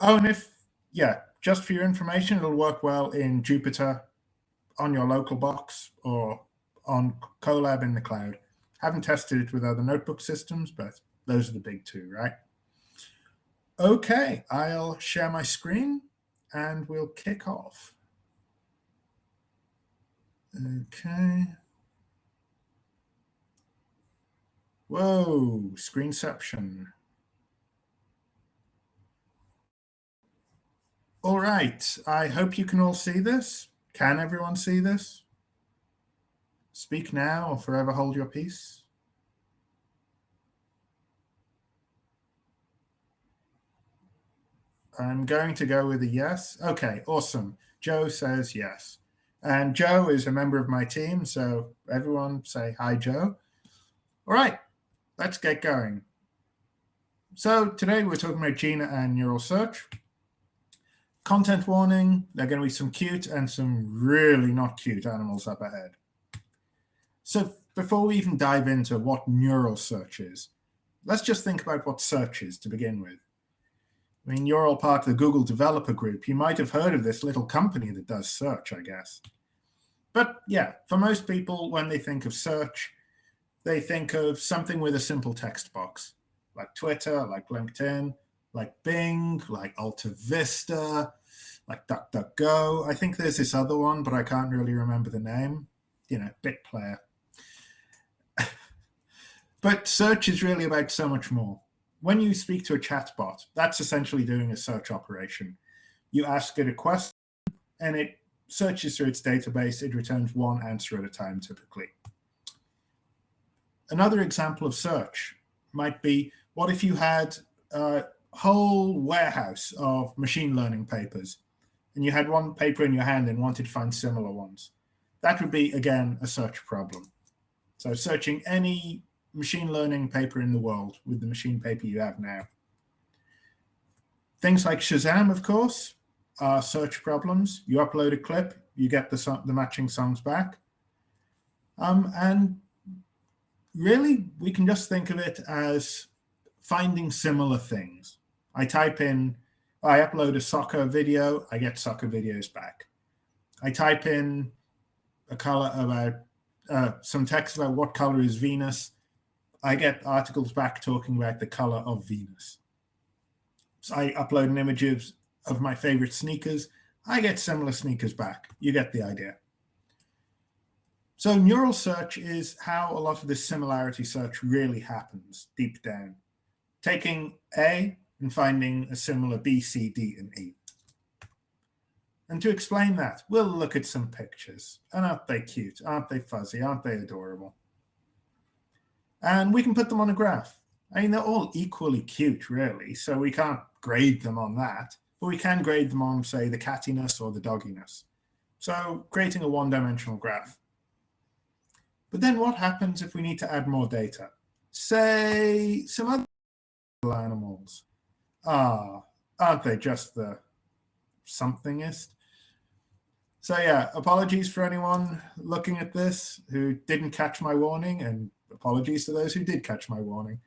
Oh, and just for your information, it'll work well in Jupyter on your local box or on Colab in the cloud. Haven't tested it with other notebook systems, but those are the big two, right? Okay, I'll share my screen and we'll kick off. Okay. Whoa, screenception. All right, I hope you can all see this. Can everyone see this? Speak now or forever hold your peace. I'm going to go with a yes. Okay, awesome. Joe says yes. And Joe is a member of my team, so everyone say hi, Joe. All right, let's get going. So today we're talking about Jina and neural search. Content warning, there are going to be some cute and some really not cute animals up ahead. So before we even dive into what neural search is, let's just think about what search is to begin with. I mean, you're all part of the Google developer group. You might have heard of this little company that does search, I guess. But yeah, for most people, when they think of search, they think of something with a simple text box, like Twitter, like LinkedIn, like Bing, like Alta Vista, like DuckDuckGo. I think there's this other one, but I can't really remember the name. BitPlayer. But search is really about so much more. When you speak to a chatbot, that's essentially doing a search operation. You ask it a question, and it searches through its database. It returns one answer at a time, typically. Another example of search might be, what if you had a whole warehouse of machine learning papers, and you had one paper in your hand and wanted to find similar ones? That would be, again, a search problem. So searching any machine learning paper in the world with the machine paper you have now. Things like Shazam, of course, are search problems. You upload a clip, you get the matching songs back. And really, we can just think of it as finding similar things. I upload a soccer video, I get soccer videos back. I type in a color about some text about what color is Venus. I get articles back talking about the color of Venus. So I upload an image of my favorite sneakers. I get similar sneakers back. You get the idea. So neural search is how a lot of this similarity search really happens deep down. Taking A and finding a similar B, C, D, and E. And to explain that, we'll look at some pictures. And aren't they cute? Aren't they fuzzy? Aren't they adorable? And we can put them on a graph. I mean, they're all equally cute, really, so we can't grade them on that, but we can grade them on, say, the cattiness or the dogginess. So creating a one-dimensional graph. But then what happens if we need to add more data? Say, some other animals. Aren't they just the somethingest? So yeah, apologies for anyone looking at this who didn't catch my warning, and apologies to those who did catch my warning.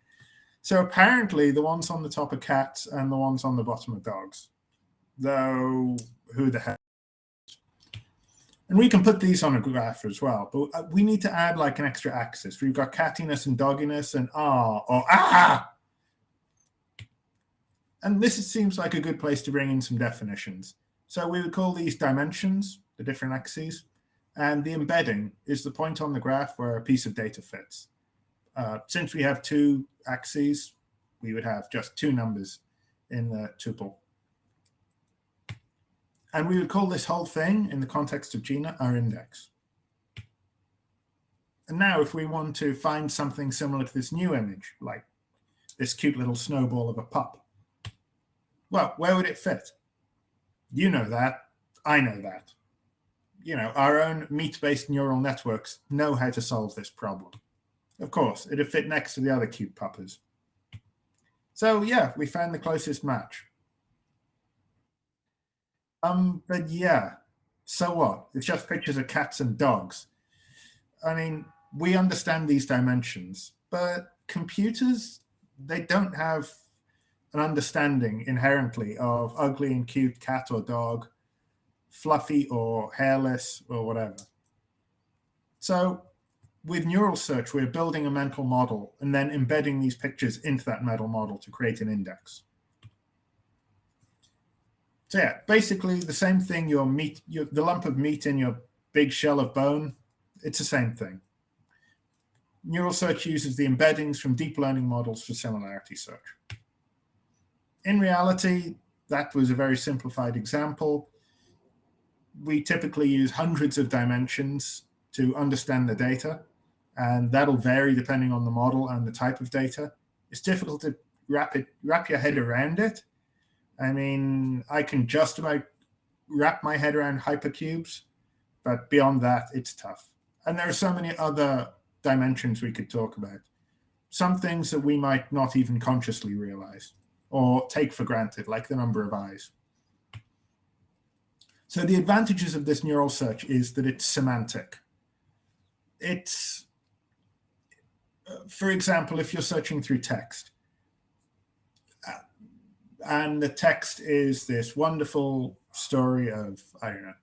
So apparently the ones on the top are cats and the ones on the bottom are dogs. Though, who the heck? And we can put these on a graph as well, but we need to add like an extra axis. We've got cattiness and dogginess and or ah. And this seems like a good place to bring in some definitions. So we would call these dimensions, the different axes, and the embedding is the point on the graph where a piece of data fits. Since we have two axes, we would have just two numbers in the tuple. And we would call this whole thing, in the context of Jina, our index. And now if we want to find something similar to this new image, like this cute little snowball of a pup, well, where would it fit? You know that. I know that. Our own meat-based neural networks know how to solve this problem. Of course, it'd fit next to the other cute puppers. So yeah, we found the closest match. But yeah, so what? It's just pictures of cats and dogs. I mean, we understand these dimensions, but computers, they don't have an understanding inherently of ugly and cute cat or dog, fluffy or hairless or whatever. So with neural search, we're building a mental model and then embedding these pictures into that mental model to create an index. So yeah, basically the same thing, the lump of meat in your big shell of bone, it's the same thing. Neural search uses the embeddings from deep learning models for similarity search. In reality, that was a very simplified example. We typically use hundreds of dimensions to understand the data, and that'll vary depending on the model and the type of data. It's difficult to wrap your head around it. I mean, I can just about wrap my head around hypercubes, but beyond that, it's tough. And there are so many other dimensions we could talk about. Some things that we might not even consciously realize or take for granted, like the number of eyes. So the advantages of this neural search is that it's semantic. It's, for example, if you're searching through text, and the text is this wonderful story of, I don't know,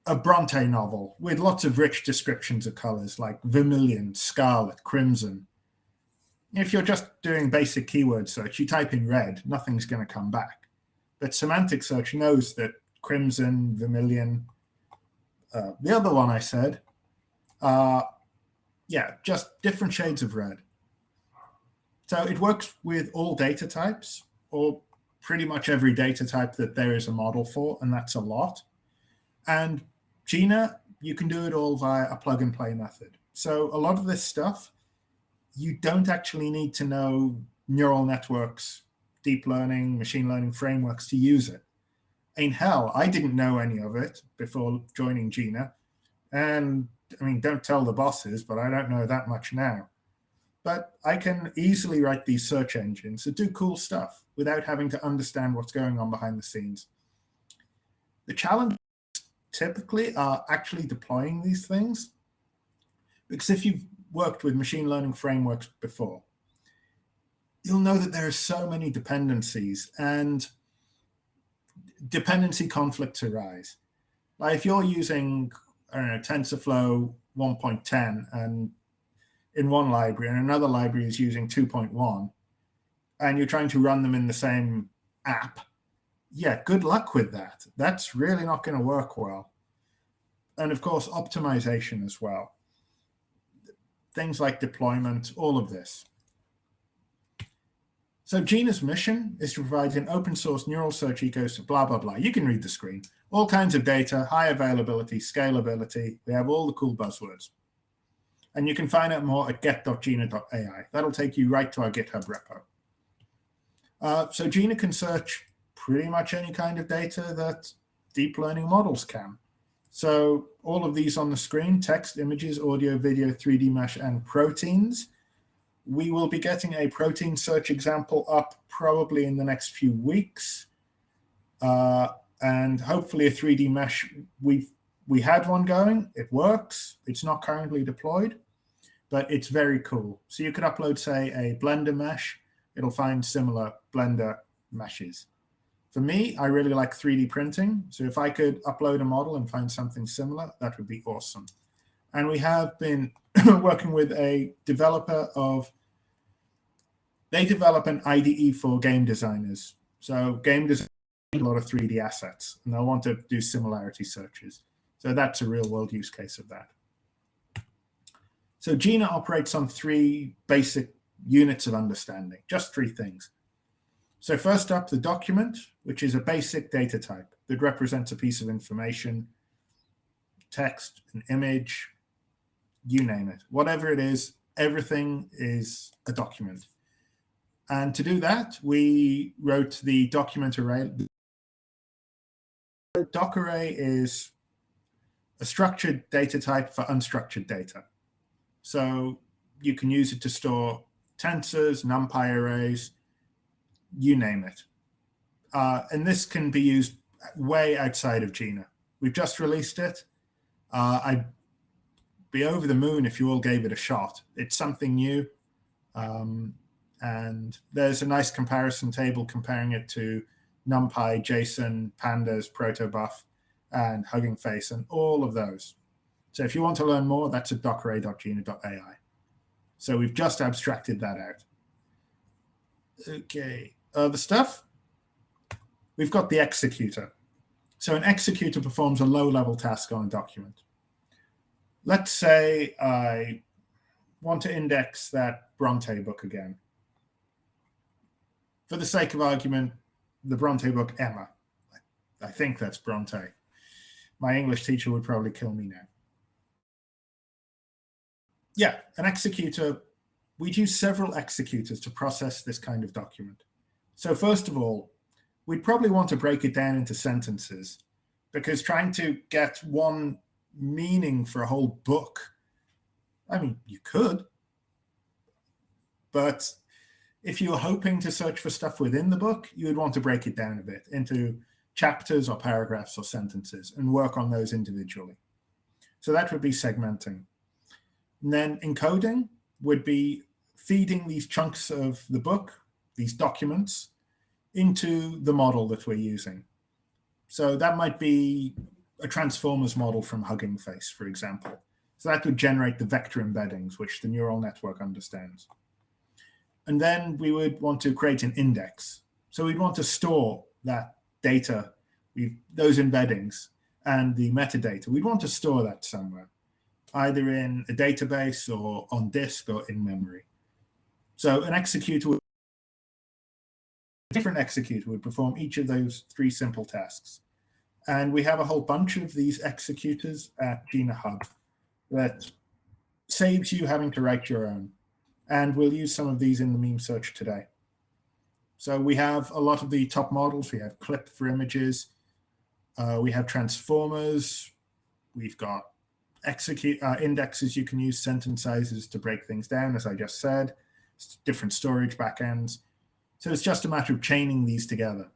a Bronte novel with lots of rich descriptions of colors like vermilion, scarlet, crimson. If you're just doing basic keyword search, you type in red, nothing's going to come back. But semantic search knows that crimson, vermilion, the other one I said, yeah, just different shades of red. So it works with all data types, or pretty much every data type that there is a model for, and that's a lot. And Jina, you can do it all via a plug and play method. So a lot of this stuff, you don't actually need to know neural networks, deep learning, machine learning frameworks to use it. In hell, I didn't know any of it before joining Jina. And I mean, don't tell the bosses, but I don't know that much now. But I can easily write these search engines that do cool stuff without having to understand what's going on behind the scenes. The challenge typically are actually deploying these things, because if you've worked with machine learning frameworks before, you'll know that there are so many dependencies and dependency conflicts arise. Like if you're using, I don't know, TensorFlow 1.10 and in one library and another library is using 2.1, and you're trying to run them in the same app, yeah, good luck with that. That's really not going to work well. And of course, optimization as well. Things like deployment, all of this. So Jina's mission is to provide an open source neural search ecosystem, blah, blah, blah. You can read the screen. All kinds of data, high availability, scalability. We have all the cool buzzwords. And you can find out more at get.jina.ai. That'll take you right to our GitHub repo. So Jina can search pretty much any kind of data that deep learning models can. So all of these on the screen, text, images, audio, video, 3D mesh, and proteins. We will be getting a protein search example up probably in the next few weeks. And hopefully a 3D mesh. We had one going, it works. It's not currently deployed, but it's very cool. So you could upload, say, a Blender mesh. It'll find similar Blender meshes. For me, I really like 3D printing. So if I could upload a model and find something similar, that would be awesome. And we have been working with a developer they develop an IDE for game designers. So game designers need a lot of 3D assets, and they'll want to do similarity searches. So that's a real world use case of that. So Jina operates on 3 basic units of understanding, just 3 things. So first up, the document, which is a basic data type that represents a piece of information, text, an image, you name it. Whatever it is, everything is a document. And to do that, we wrote the document array. The doc array is a structured data type for unstructured data. So you can use it to store tensors, NumPy arrays, you name it. And this can be used way outside of Jina. We've just released it. I'd be over the moon if you all gave it a shot. It's something new. And there's a nice comparison table comparing it to NumPy, JSON, Pandas, Protobuf, and Hugging Face, and all of those. So if you want to learn more, that's at docker.jina.ai. So we've just abstracted that out. Okay, other stuff. We've got the executor. So an executor performs a low-level task on a document. Let's say I want to index that Bronte book again. For the sake of argument, the Bronte book, Emma. I think that's Bronte. My English teacher would probably kill me now. Yeah, an executor, we'd use several executors to process this kind of document. So first of all, we'd probably want to break it down into sentences, because trying to get one meaning for a whole book, I mean, you could, but if you were hoping to search for stuff within the book, you would want to break it down a bit into chapters or paragraphs or sentences and work on those individually. So that would be segmenting. And then encoding would be feeding these chunks of the book, these documents, into the model that we're using. So that might be a transformers model from Hugging Face, for example. So that would generate the vector embeddings, which the neural network understands. And then we would want to create an index. So we'd want to store that data, those embeddings, and the metadata. We'd want to store that somewhere, either in a database or on disk or in memory. So an executor, a different executor would perform each of those three simple tasks. And we have a whole bunch of these executors at Jina Hub that saves you having to write your own. And we'll use some of these in the meme search today. So we have a lot of the top models. We have clip for images. We have transformers. We've got indexes you can use, sentence sizes to break things down, as I just said, different storage backends. So it's just a matter of chaining these together.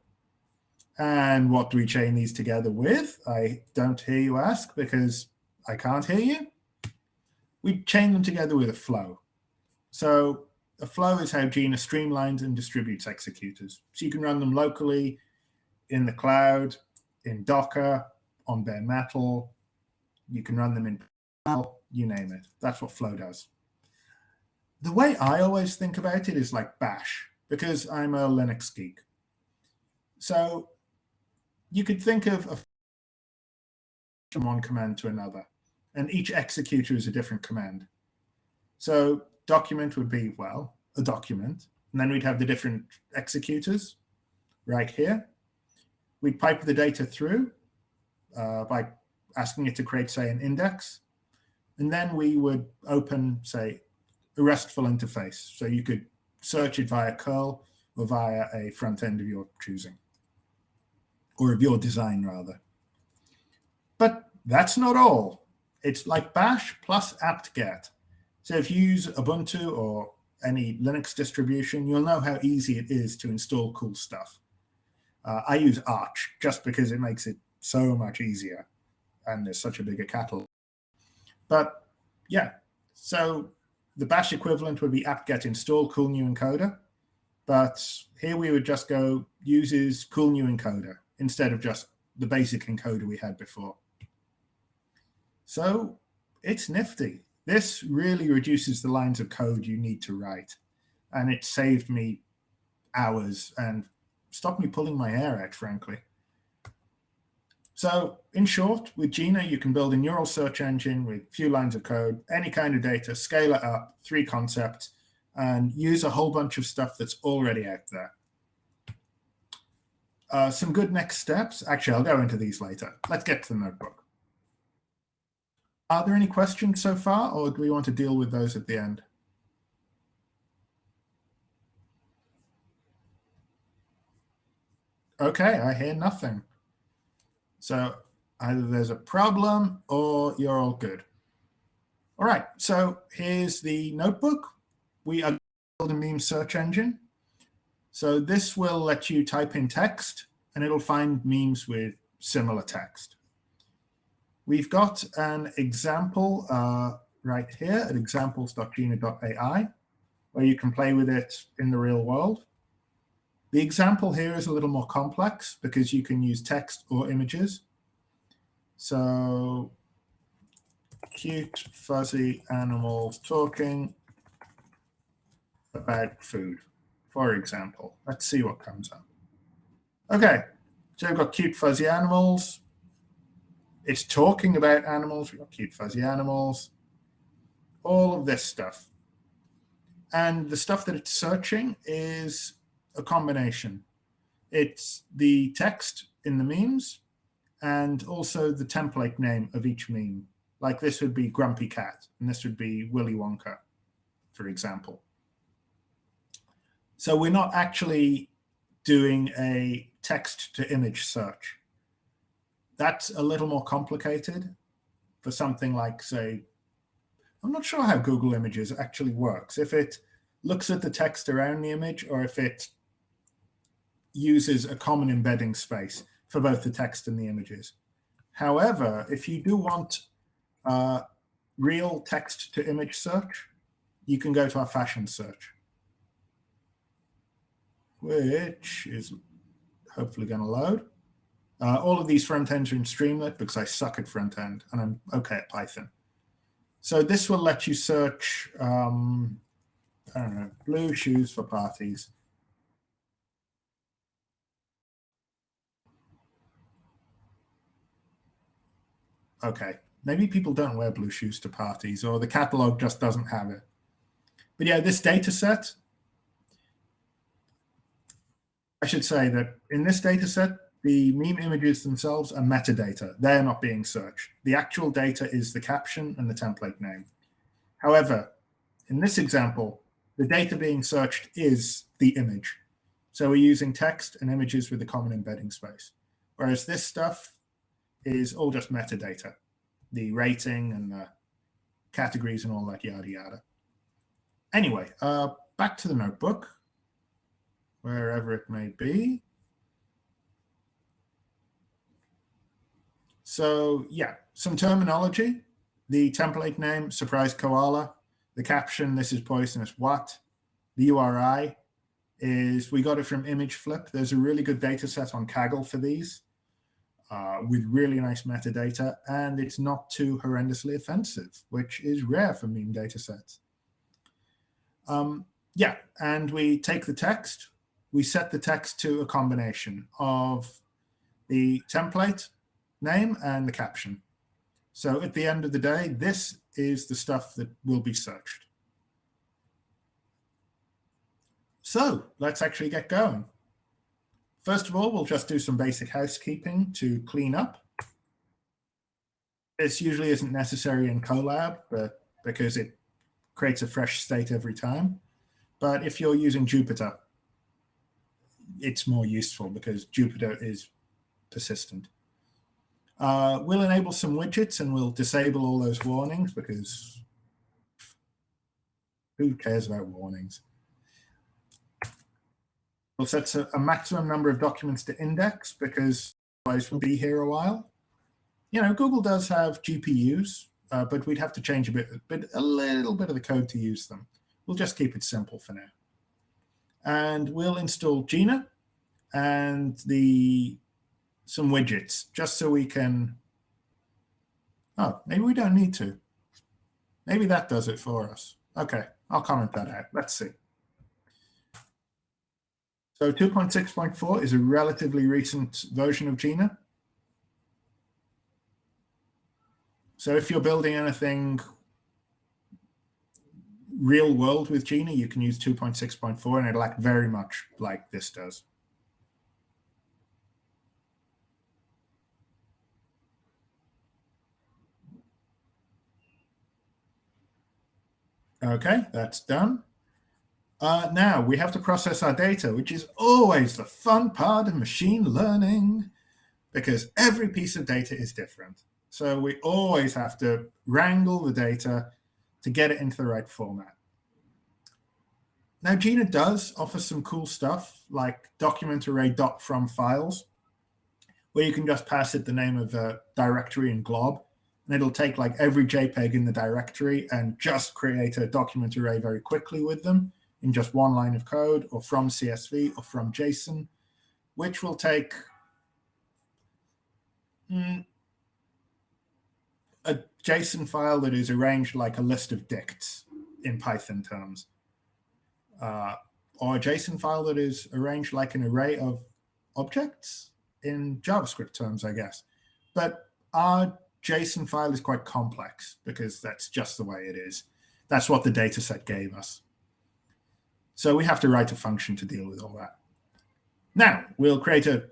And what do we chain these together with? I don't hear you ask, because I can't hear you. We chain them together with a flow. So a flow is how Jina streamlines and distributes executors. So you can run them locally, in the cloud, in Docker, on bare metal. You can run them in parallel, you name it. That's what flow does. The way I always think about it is like bash, because I'm a Linux geek. So you could think of from one command to another, and each executor is a different command. So document would be, well, a document, and then we'd have the different executors right here. We'd pipe the data through by asking it to create, say, an index, and then we would open, say, a RESTful interface. So you could search it via curl or via a front end of your choosing, or of your design, rather. But that's not all. It's like bash plus apt-get. So if you use Ubuntu or any Linux distribution, you'll know how easy it is to install cool stuff. I use Arch just because it makes it so much easier, and there's such a bigger catalog. But yeah, so the bash equivalent would be apt-get install cool new encoder. But here we would just go uses cool new encoder instead of just the basic encoder we had before. So it's nifty. This really reduces the lines of code you need to write. And it saved me hours and stopped me pulling my hair out, frankly. So in short, with Jina, you can build a neural search engine with few lines of code, any kind of data, scale it up, 3 concepts, and use a whole bunch of stuff that's already out there. Some good next steps. Actually, I'll go into these later. Let's get to the notebook. Are there any questions so far, or do we want to deal with those at the end? Okay, I hear nothing. So either there's a problem or you're all good. All right, so here's the notebook. We are building a meme search engine. So this will let you type in text, and it'll find memes with similar text. We've got an example right here at examples.jina.ai, where you can play with it in the real world. The example here is a little more complex because you can use text or images. So, cute, fuzzy animals talking about food, for example. Let's see what comes up. Okay, so we've got cute, fuzzy animals. It's talking about animals. We've got cute, fuzzy animals. All of this stuff. And the stuff that it's searching is a combination. It's the text in the memes and also the template name of each meme. Like this would be Grumpy Cat, and this would be Willy Wonka, for example. So we're not actually doing a text to image search. That's a little more complicated for something like, say, I'm not sure how Google Images actually works. If it looks at the text around the image or if it uses a common embedding space for both the text and the images. However, if you do want real text to image search, you can go to our fashion search, which is hopefully going to load. All of these front ends are in Streamlit because I suck at front end and I'm okay at Python. So this will let you search, I don't know, blue shoes for parties. Okay, maybe people don't wear blue shoes to parties or the catalog just doesn't have it. But yeah, this data set, I should say that in this data set, the meme images themselves are metadata. They're not being searched. The actual data is the caption and the template name. However, in this example, the data being searched is the image. So we're using text and images with a common embedding space. Whereas this stuff is all just metadata, the rating and the categories and all that yada yada. Anyway, back to the notebook, wherever it may be. So yeah, some terminology. The template name, surprise koala. The caption, this is poisonous what. The URI is, we got it from ImageFlip. There's a really good data set on Kaggle for these with really nice metadata, and it's not too horrendously offensive, which is rare for meme data sets. Yeah, and we take the text, we set the text to a combination of the template name and the caption. So at the end of the day, this is the stuff that will be searched. So let's actually get going. First of all, we'll just do some basic housekeeping to clean up. This usually isn't necessary in Colab, but because it creates a fresh state every time. But if you're using Jupyter, it's more useful because Jupyter is persistent. We'll enable some widgets and we'll disable all those warnings because who cares about warnings? We'll set a maximum number of documents to index because otherwise we'll be here a while. You know, Google does have GPUs, but we'd have to change a little bit of the code to use them. We'll just keep it simple for now. And we'll install Jina and some widgets just so we can, oh, maybe we don't need to. Maybe that does it for us. Okay, I'll comment that out. Let's see. So 2.6.4 is a relatively recent version of Jina. So if you're building anything real world with Jina, you can use 2.6.4 and it'll act very much like this does. Okay, that's done. Now we have to process our data, which is always the fun part of machine learning because every piece of data is different. So we always have to wrangle the data to get it into the right format. Now, Jina does offer some cool stuff like document array.from files, where you can just pass it the name of a directory in glob, and it'll take like every JPEG in the directory and just create a document array very quickly with them, in just one line of code, or from CSV, or from JSON, which will take a JSON file that is arranged like a list of dicts in Python terms, or a JSON file that is arranged like an array of objects in JavaScript terms, I guess. But our JSON file is quite complex because that's just the way it is. That's what the data set gave us. So we have to write a function to deal with all that. Now, we'll create a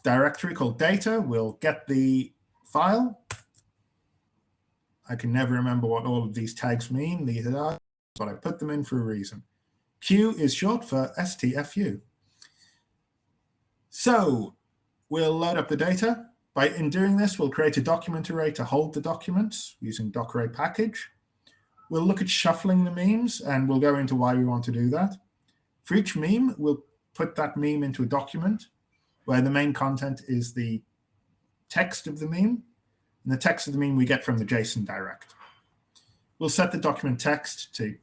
directory called data. We'll get the file. I can never remember what all of these tags mean. These are, but I put them in for a reason. Q is short for STFU. So we'll load up the data. In doing this, we'll create a document array to hold the documents using docArray package. We'll look at shuffling the memes, and we'll go into why we want to do that. For each meme, we'll put that meme into a document where the main content is the text of the meme. And the text of the meme we get from the JSON direct. We'll set the document text to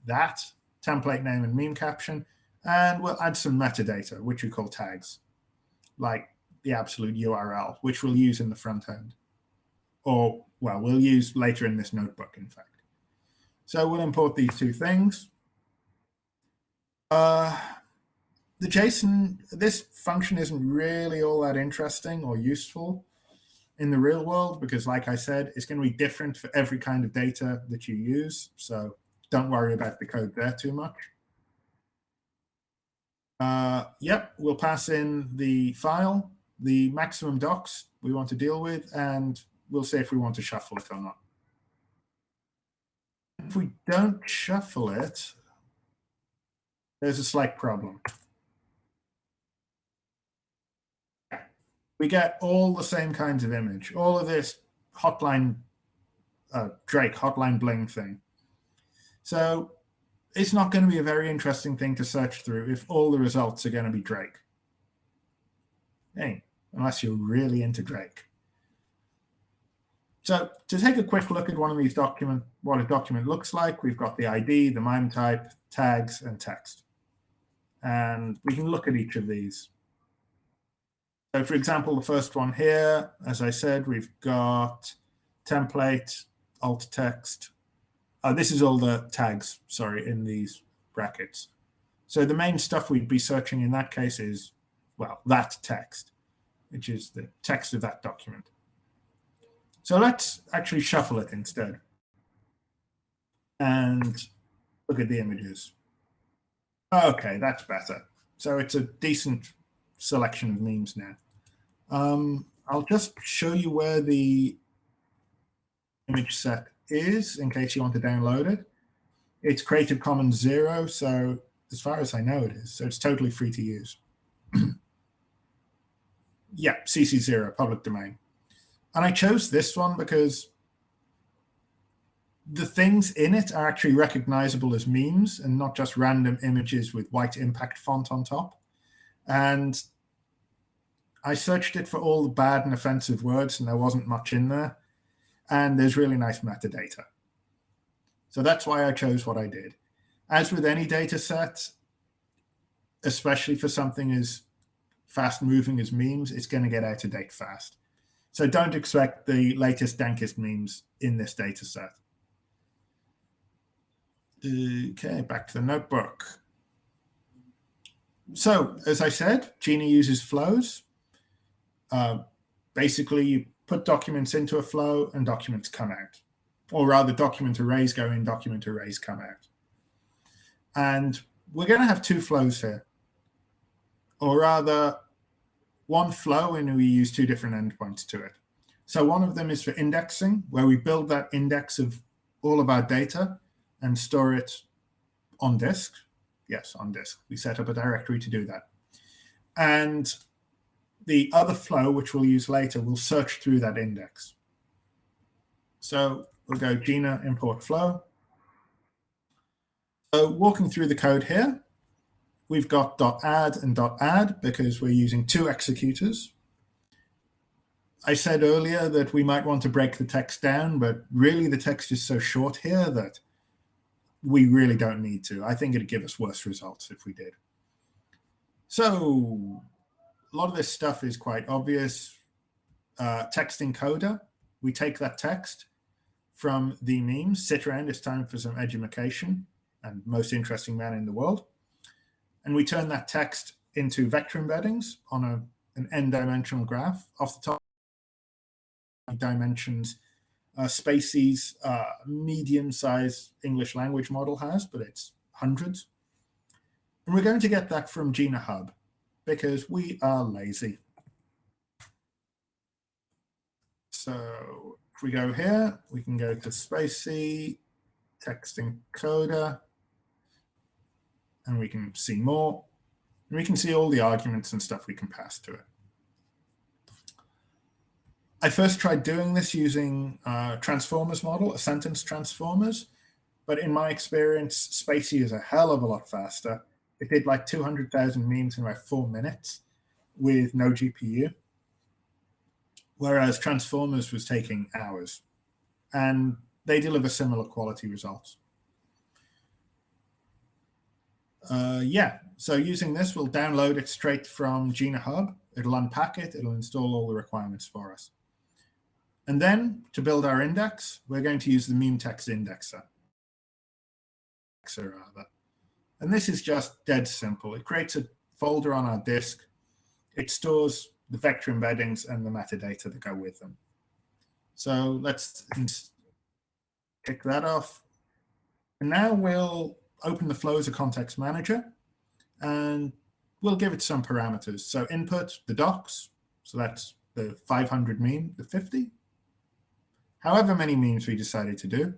that, template name and meme caption, and we'll add some metadata, which we call tags, like the absolute URL, which we'll use in the front end. Or, well, we'll use later in this notebook, in fact. So we'll import these two things. The JSON, this function isn't really all that interesting or useful in the real world because, like I said, it's going to be different for every kind of data that you use. So don't worry about the code there too much. Yep, we'll pass in the file, the maximum docs we want to deal with, and we'll see if we want to shuffle it or not. If we don't shuffle it, there's a slight problem. We get all the same kinds of image, all of this hotline Drake, hotline bling thing. So it's not going to be a very interesting thing to search through if all the results are going to be Drake. Hey, unless you're really into Drake. So to take a quick look at one of these documents, what a document looks like, we've got the ID, the MIME type, tags, and text. And we can look at each of these. So for example, the first one here, as I said, we've got template, alt text. This is all the tags, sorry, in these brackets. So the main stuff we'd be searching in that case is, well, that text, which is the text of that document. So let's actually shuffle it instead and look at the images. Okay, that's better. So it's a decent selection of memes now. I'll just show you where the image set is in case you want to download it. It's Creative Commons 0, so as far as I know it is. So it's totally free to use. Yeah, CC0, public domain. And I chose this one because the things in it are actually recognizable as memes and not just random images with white impact font on top. And I searched it for all the bad and offensive words, and there wasn't much in there. And there's really nice metadata. So that's why I chose what I did. As with any data set, especially for something as fast moving as memes, it's going to get out of date fast. So don't expect the latest, dankest memes in this data set. Okay, back to the notebook. So as I said, Jina uses flows. Basically, you put documents into a flow and documents come out. Or rather, document arrays go in, document arrays come out. And we're going to have two flows here. Or rather, one flow and we use two different endpoints to it. So one of them is for indexing, where we build that index of all of our data and store it on disk. Yes, on disk. We set up a directory to do that. And the other flow, which we'll use later, will search through that index. So we'll go Jina import flow. So walking through the code here, we've got .add and .add because we're using two executors. I said earlier that we might want to break the text down, but really the text is so short here that we really don't need to. I think it'd give us worse results if we did. So a lot of this stuff is quite obvious. Text encoder, we take that text from the memes, sit around, it's time for some edumacation, and most interesting man in the world. And we turn that text into vector embeddings on an n-dimensional graph. Off the top, dimensions Spacey's medium-sized English language model has, but it's hundreds. And we're going to get that from Jina Hub because we are lazy. So if we go here, we can go to Spacey, text encoder, and we can see more. And we can see all the arguments and stuff we can pass to it. I first tried doing this using transformers model, a sentence transformers, but in my experience, Spacey is a hell of a lot faster. It did like 200,000 memes in about 4 minutes with no GPU, whereas transformers was taking hours, and they deliver similar quality results. Yeah, so using this, we'll download it straight from Jina Hub. It'll unpack it. It'll install all the requirements for us. And then to build our index, we're going to use the meme text indexer. And this is just dead simple. It creates a folder on our disk. It stores the vector embeddings and the metadata that go with them. So let's kick that off. And now we'll open the flow as a context manager, and we'll give it some parameters. So input, the docs, so that's the 500 meme, the 50, however many memes we decided to do.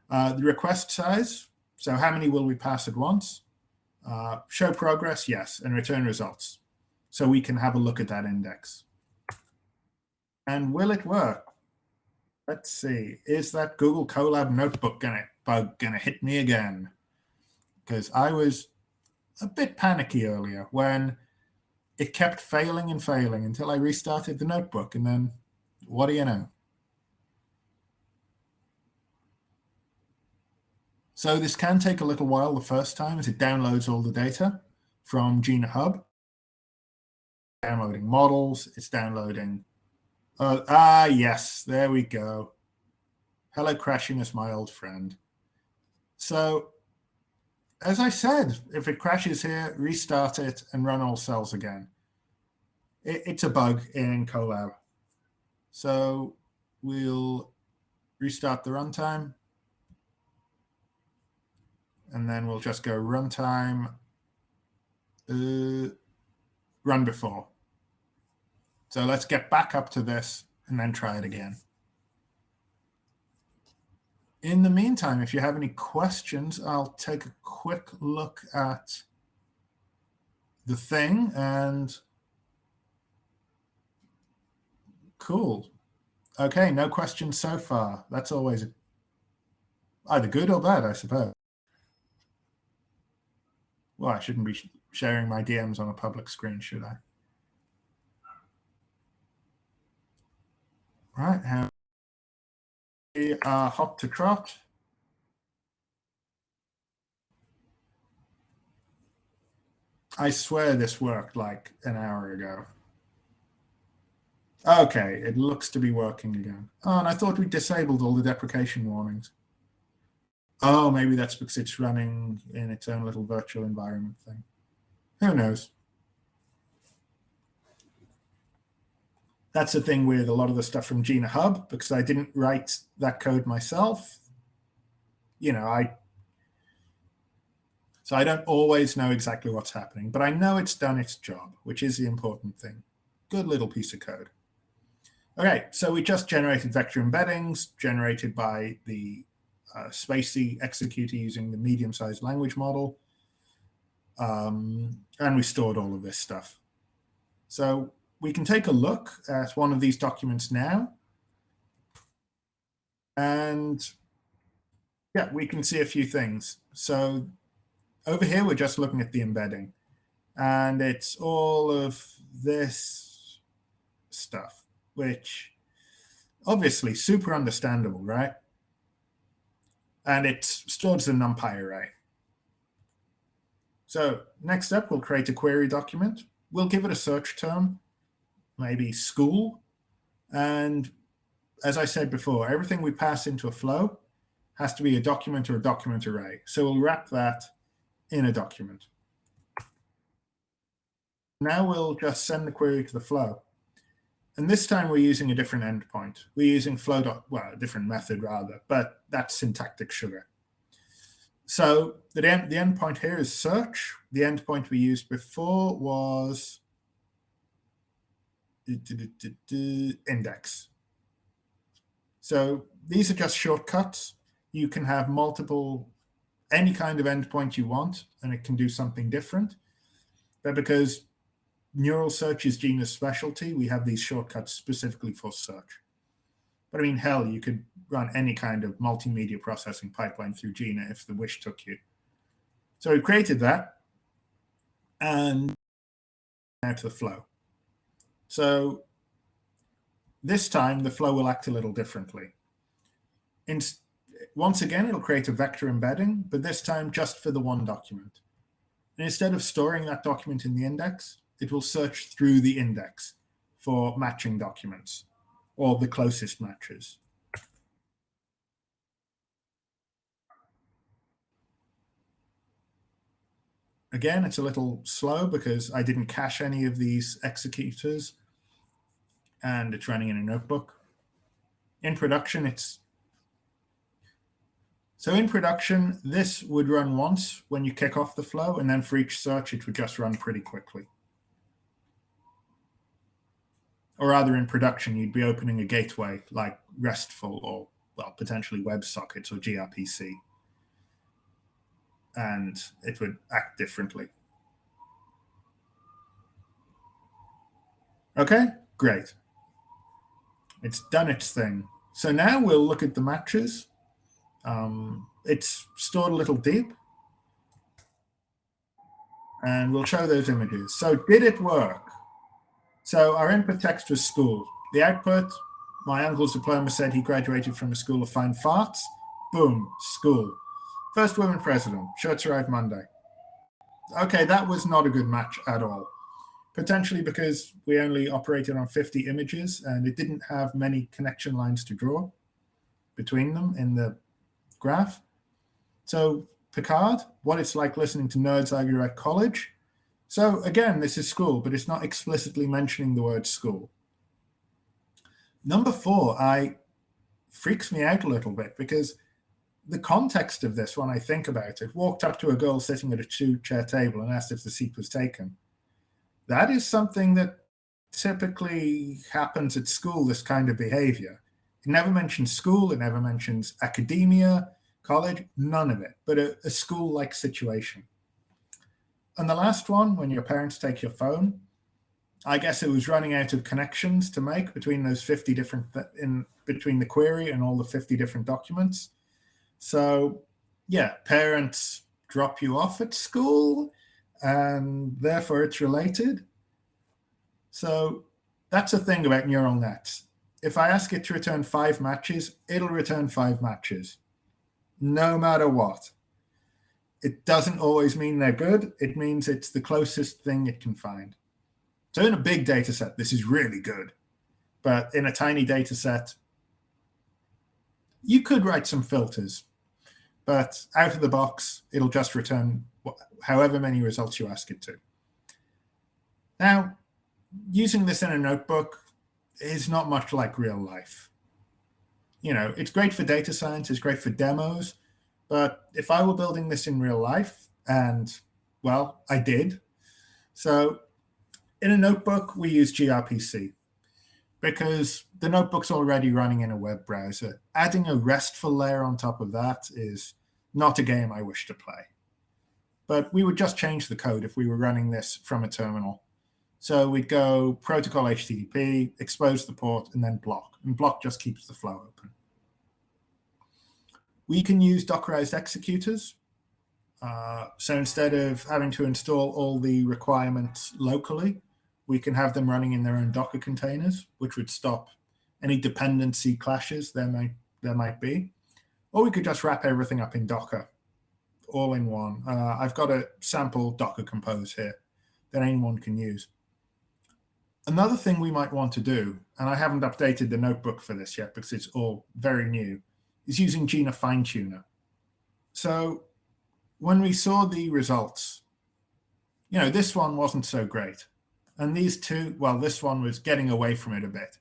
The request size, so how many will we pass at once? Show progress, yes, and return results. So we can have a look at that index. And will it work? Let's see. Is that Google Colab notebook gonna hit me again? Because I was a bit panicky earlier when it kept failing and failing until I restarted the notebook, and then what do you know? So this can take a little while the first time as it downloads all the data from Jina Hub. Downloading models, it's downloading. Yes, there we go. Hello, Crashiness, my old friend. So as I said, if it crashes here, restart it and run all cells again. It's a bug in Colab. So we'll restart the runtime. And then we'll just go runtime, run before. So let's get back up to this and then try it again. In the meantime, if you have any questions, I'll take a quick look at the thing and cool. Okay, no questions so far. That's always either good or bad, I suppose. Well, I shouldn't be sharing my DMs on a public screen, should I? Right, we are hot to trot. I swear this worked like an hour ago. Okay, it looks to be working again. Oh, and I thought we disabled all the deprecation warnings. Oh, maybe that's because it's running in its own little virtual environment thing. Who knows? That's the thing with a lot of the stuff from Jina Hub, because I didn't write that code myself. So I don't always know exactly what's happening, but I know it's done its job, which is the important thing. Good little piece of code. Okay, so we just generated vector embeddings generated by the Spacey executor using the medium-sized language model. And we stored all of this stuff. So we can take a look at one of these documents now. And yeah, we can see a few things. So over here, we're just looking at the embedding. And it's all of this stuff, which obviously super understandable, right? and it's stored as a NumPy array. So next up, we'll create a query document. We'll give it a search term, maybe school. And as I said before, everything we pass into a flow has to be a document or a document array. So we'll wrap that in a document. Now we'll just send the query to the flow. And this time we're using a different endpoint. We're using flow, well, a different method rather, but that's syntactic sugar. So the endpoint here is search. The endpoint we used before was index. So these are just shortcuts. You can have any kind of endpoint you want, and it can do something different. But because neural search is Jina's specialty, we have these shortcuts specifically for search. But I mean, hell, you could run any kind of multimedia processing pipeline through Jina if the wish took you. So we created that, and now to the flow. So this time, the flow will act a little differently. Once again, it'll create a vector embedding, but this time just for the one document. And instead of storing that document in the index, it will search through the index for matching documents or the closest matches. Again, it's a little slow because I didn't cache any of these executors, and it's running in a notebook. In production, in production, this would run once when you kick off the flow, and then for each search, it would just run pretty quickly. Or rather, in production, you'd be opening a gateway like RESTful or, well, potentially WebSockets or gRPC, and it would act differently. Okay, great. It's done its thing. So now we'll look at the matches. It's stored a little deep, and we'll show those images. So did it work? So our input text was school. The output, my uncle's diploma said he graduated from a school of fine farts. Boom, school. First woman president, shirts arrive Monday. Okay, that was not a good match at all. Potentially because we only operated on 50 images and it didn't have many connection lines to draw between them in the graph. So Picard, what it's like listening to nerds argue at college. So again, this is school, but it's not explicitly mentioning the word school. Number 4, freaks me out a little bit because the context of this, when I think about it, walked up to a girl sitting at a 2-chair table and asked if the seat was taken. That is something that typically happens at school, this kind of behavior. It never mentions school, it never mentions academia, college, none of it, but a school-like situation. And the last one, when your parents take your phone, I guess it was running out of connections to make between those 50 different, between the query and all the 50 different documents. So yeah, parents drop you off at school, and therefore it's related. So that's the thing about neural nets. If I ask it to return 5 matches, it'll return 5 matches, no matter what. It doesn't always mean they're good. It means it's the closest thing it can find. So in a big data set, this is really good. But in a tiny data set, you could write some filters. But out of the box, it'll just return however many results you ask it to. Now, using this in a notebook is not much like real life. You know, it's great for data science, it's great for demos, but if I were building this in real life, and, well, I did. So in a notebook, we use gRPC because the notebook's already running in a web browser. Adding a RESTful layer on top of that is not a game I wish to play. But we would just change the code if we were running this from a terminal. So we'd go protocol HTTP, expose the port, and then block. And block just keeps the flow open. We can use Dockerized executors. So instead of having to install all the requirements locally, we can have them running in their own Docker containers, which would stop any dependency clashes there might be. or we could just wrap everything up in Docker, all in one. I've got a sample Docker Compose here that anyone can use. Another thing we might want to do, and I haven't updated the notebook for this yet because it's all very new, is using Jina Fine Tuner. So when we saw the results, this one wasn't so great. And these two, well, this one was getting away from it a bit.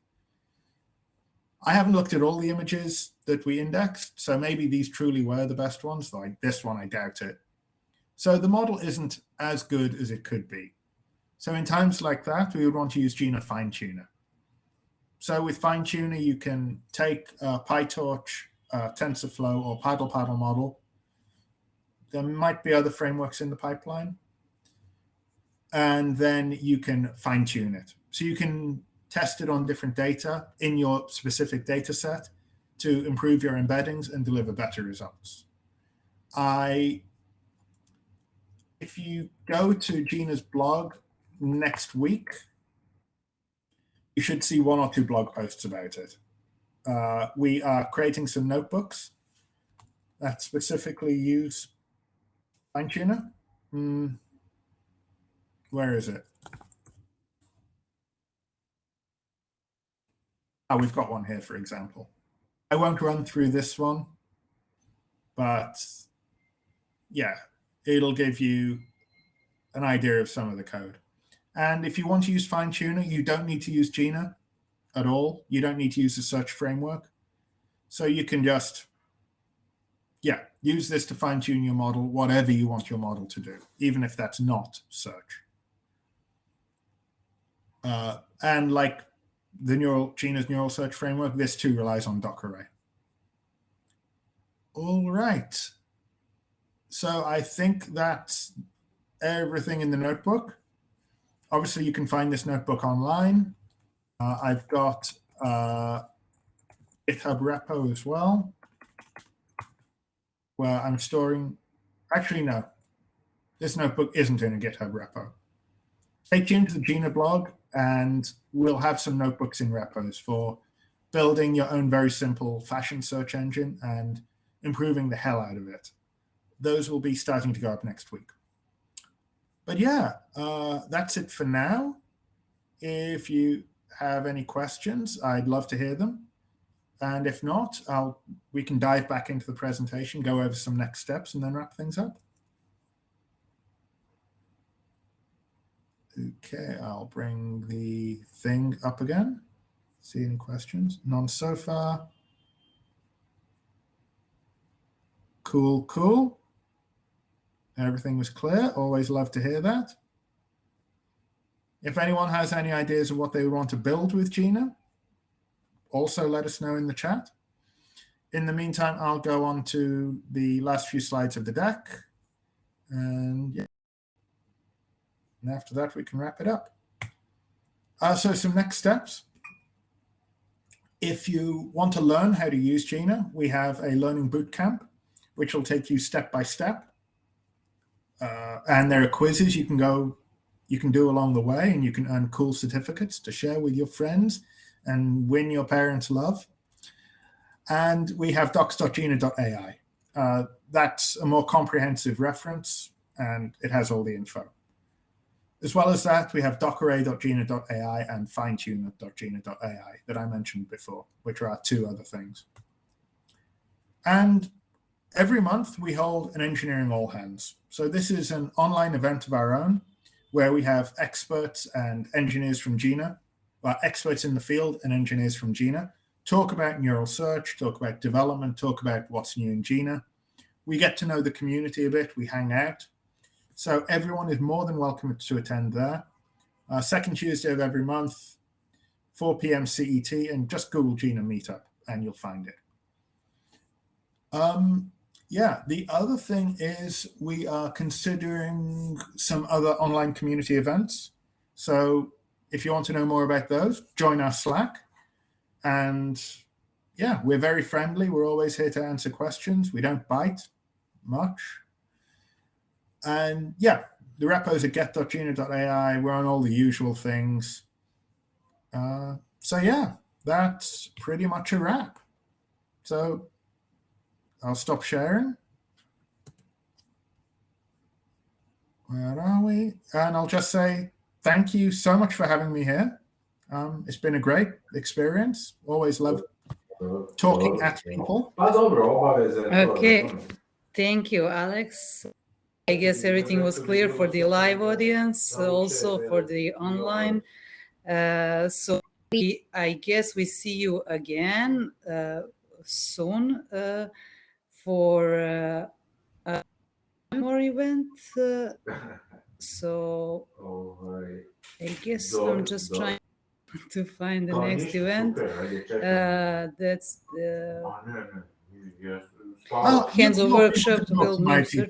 I haven't looked at all the images that we indexed, so maybe these truly were the best ones. Like this one, I doubt it. So the model isn't as good as it could be. So in times like that, we would want to use Jina Fine Tuner. So with Fine Tuner, you can take PyTorch, TensorFlow, or Paddle model. There might be other frameworks in the pipeline. And then you can fine tune it. So you can test it on different data in your specific data set to improve your embeddings and deliver better results. If you go to Jina's blog next week, you should see 1 or 2 blog posts about it. We are creating some notebooks that specifically use Fine Tuner. Where is it? Oh, we've got one here, for example. I won't run through this one, but yeah, it'll give you an idea of some of the code. And if you want to use Fine Tuner, you don't need to use Jina at all. You don't need to use the search framework. So you can just, use this to fine tune your model, whatever you want your model to do, even if that's not search. And like Jina's neural search framework, this too relies on Docker Array. All right. So I think that's everything in the notebook. Obviously, you can find this notebook online. I've got GitHub repo as well, where I'm storing. Actually, no, this notebook isn't in a GitHub repo. Stay tuned to the Jina blog, and we'll have some notebooks in repos for building your own very simple fashion search engine and improving the hell out of it. Those will be starting to go up next week. But yeah, that's it for now. If you have any questions, I'd love to hear them. And if not, we can dive back into the presentation, go over some next steps, and then wrap things up. Okay, I'll bring the thing up again. See any questions? None so far. Cool. Everything was clear. Always love to hear that. If anyone has any ideas of what they want to build with Jina, also let us know in the chat. In the meantime, I'll go on to the last few slides of the deck. And after that, we can wrap it up. So some next steps. If you want to learn how to use Jina, we have a learning bootcamp, which will take you step by step. And there are quizzes you can do along the way, and you can earn cool certificates to share with your friends and win your parents' love. And we have docs.jina.ai. That's a more comprehensive reference, and it has all the info. As well as that, we have dockeray.jina.ai and finetuner.jina.ai that I mentioned before, which are 2 other things. And every month we hold an engineering all hands. So this is an online event of our own where we have experts and engineers from Jina, experts in the field and engineers from Jina, talk about neural search, talk about development, talk about what's new in Jina. We get to know the community a bit, we hang out. So everyone is more than welcome to attend there. Second Tuesday of every month, 4 p.m. CET, and just Google Jina Meetup and you'll find it. The other thing is we are considering some other online community events. So if you want to know more about those, join our Slack. And we're very friendly. We're always here to answer questions. We don't bite much. And the repos are get.jina.ai. We're on all the usual things. That's pretty much a wrap. So I'll stop sharing. Where are we? And I'll just say thank you so much for having me here. It's been a great experience. Always love talking at people. Okay. Thank you, Alex. I guess everything was clear for the live audience, also for the online. So I guess we see you again soon for one more event. So I guess I'm just trying to find the next event. That's the hands-on workshop to build new search.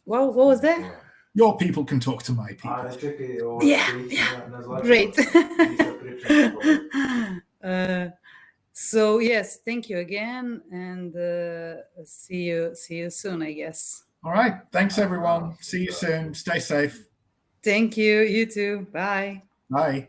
What was that? Your people can talk to my people. Yeah, great. So yes, thank you again, and see you soon, I guess. All right, thanks everyone. See you soon. Stay safe. Thank you. You too. Bye. Bye.